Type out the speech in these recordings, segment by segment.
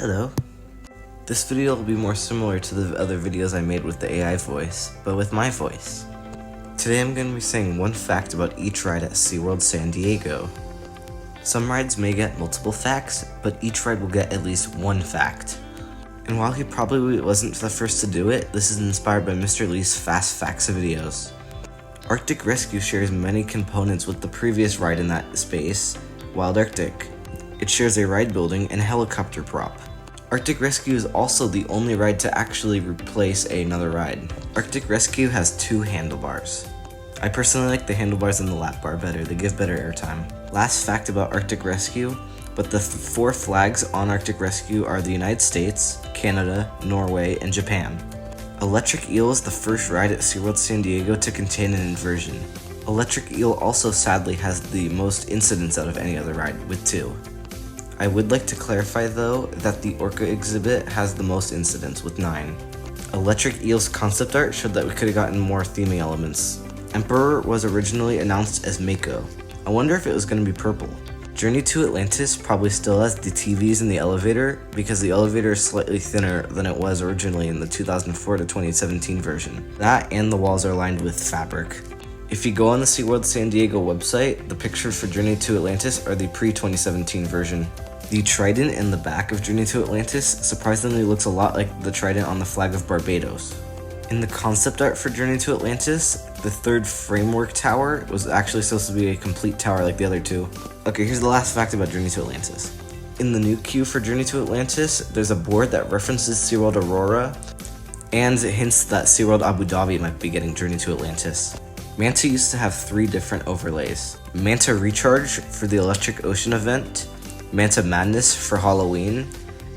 Hello. This video will be more similar to the other videos I made with the AI voice, but with my voice. Today I'm going to be saying one fact about each ride at Seaworld San Diego. Some rides may get multiple facts, but each ride will get at least one fact. And while he probably wasn't the first to do it, this is inspired by Mr. Lee's Fast Facts videos. Arctic Rescue shares many components with the previous ride in that space, Wild Arctic. It shares a ride building and helicopter prop. Arctic Rescue is also the only ride to actually replace another ride. Arctic Rescue has two handlebars. I personally like the handlebars and the lap bar better, they give better airtime. Last fact about Arctic Rescue, but the four flags on Arctic Rescue are the United States, Canada, Norway, and Japan. Electric Eel is the first ride at SeaWorld San Diego to contain an inversion. Electric Eel also sadly has the most incidents out of any other ride, with 2. I would like to clarify though that the Orca exhibit has the most incidents with 9. Electric Eel's concept art showed that we could have gotten more theming elements. Emperor was originally announced as Mako. I wonder if it was going to be purple. Journey to Atlantis probably still has the TVs in the elevator because the elevator is slightly thinner than it was originally in the 2004 to 2017 version. That and the walls are lined with fabric. If you go on the SeaWorld San Diego website, the pictures for Journey to Atlantis are the pre-2017 version. The trident in the back of Journey to Atlantis surprisingly looks a lot like the trident on the flag of Barbados. In the concept art for Journey to Atlantis, the third framework tower was actually supposed to be a complete tower like the other two. Okay, here's the last fact about Journey to Atlantis. In the new queue for Journey to Atlantis, there's a board that references SeaWorld Aurora, and it hints that SeaWorld Abu Dhabi might be getting Journey to Atlantis. Manta used to have 3 different overlays. Manta Recharge for the Electric Ocean event, Manta Madness for Halloween,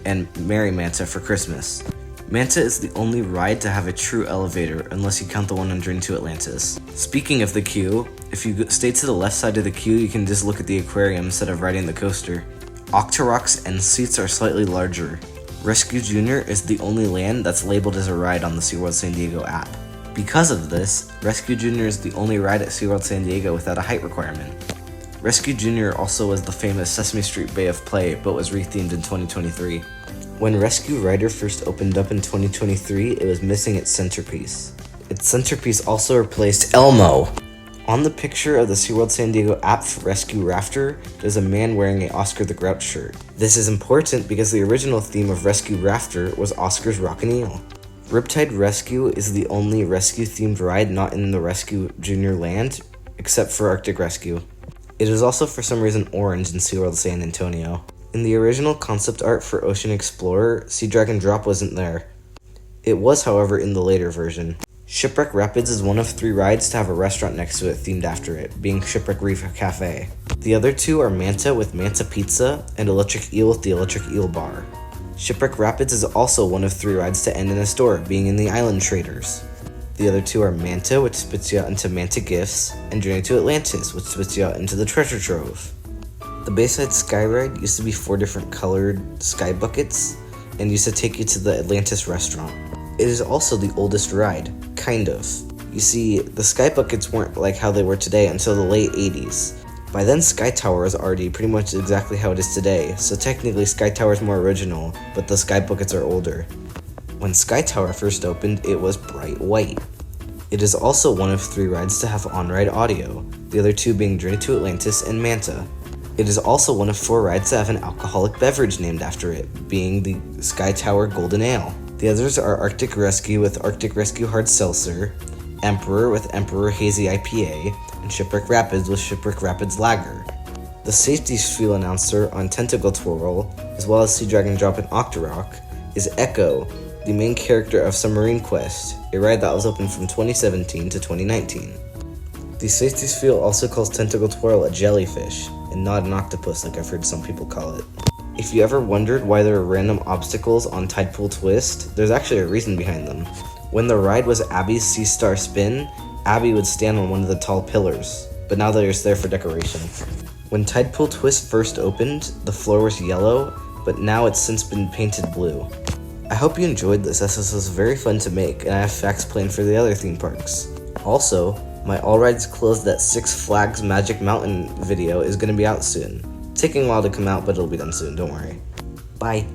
and Merry Manta for Christmas. Manta is the only ride to have a true elevator unless you count the one on Journey to Atlantis. Speaking of the queue, if you stay to the left side of the queue, you can just look at the aquarium instead of riding the coaster. Octorok's end seats are slightly larger. Rescue Junior is the only land that's labeled as a ride on the SeaWorld San Diego app. Because of this, Rescue Junior is the only ride at SeaWorld San Diego without a height requirement. Rescue Junior also was the famous Sesame Street Bay of Play, but was rethemed in 2023. When Rescue Rider first opened up in 2023, it was missing its centerpiece. Its centerpiece also replaced Elmo. On the picture of the SeaWorld San Diego app for Rescue Rafter, there's a man wearing a Oscar the Grouch shirt. This is important because the original theme of Rescue Rafter was Oscar's Rockin' Eel. Riptide Rescue is the only rescue-themed ride not in the Rescue Junior land, except for Arctic Rescue. It is also for some reason orange in SeaWorld San Antonio. In the original concept art for Ocean Explorer, Sea Dragon Drop wasn't there. It was, however, in the later version. Shipwreck Rapids is one of 3 rides to have a restaurant next to it themed after it, being Shipwreck Reef Cafe. The other 2 are Manta with Manta Pizza and Electric Eel with the Electric Eel Bar. Shipwreck Rapids is also one of 3 rides to end in a store, being in the Island Traders. The other 2 are Manta, which spits you out into Manta Gifts, and Journey to Atlantis, which spits you out into the Treasure Trove. The Bayside Sky Ride used to be 4 different colored sky buckets, and used to take you to the Atlantis restaurant. It is also the oldest ride, kind of. You see, the sky buckets weren't like how they were today until the late 80s. By then, Sky Tower was already pretty much exactly how it is today, so technically Sky Tower is more original, but the sky buckets are older. When Sky Tower first opened, it was bright white. It is also one of 3 rides to have on-ride audio, the other 2 being Journey to Atlantis and Manta. It is also one of 4 rides to have an alcoholic beverage named after it, being the Sky Tower Golden Ale. The others are Arctic Rescue with Arctic Rescue Hard Seltzer, Emperor with Emperor Hazy IPA, and Shipwreck Rapids with Shipwreck Rapids Lager. The safety spiel announcer on Tentacle Twirl, as well as Sea Dragon Drop and Octorok, is Echo, the main character of Submarine Quest, a ride that was open from 2017 to 2019. The safety spiel also calls Tentacle Twirl a jellyfish, and not an octopus like I've heard some people call it. If you ever wondered why there are random obstacles on Tide Pool Twist, there's actually a reason behind them. When the ride was Abby's Sea Star Spin, Abby would stand on one of the tall pillars, but now they're just there for decoration. When Tide Pool Twist first opened, the floor was yellow, but now it's since been painted blue. I hope you enjoyed this, as this was very fun to make, and I have facts planned for the other theme parks. Also, my All Rides Closed at Six Flags Magic Mountain video is going to be out soon. Taking a while to come out, but it'll be done soon, don't worry. Bye.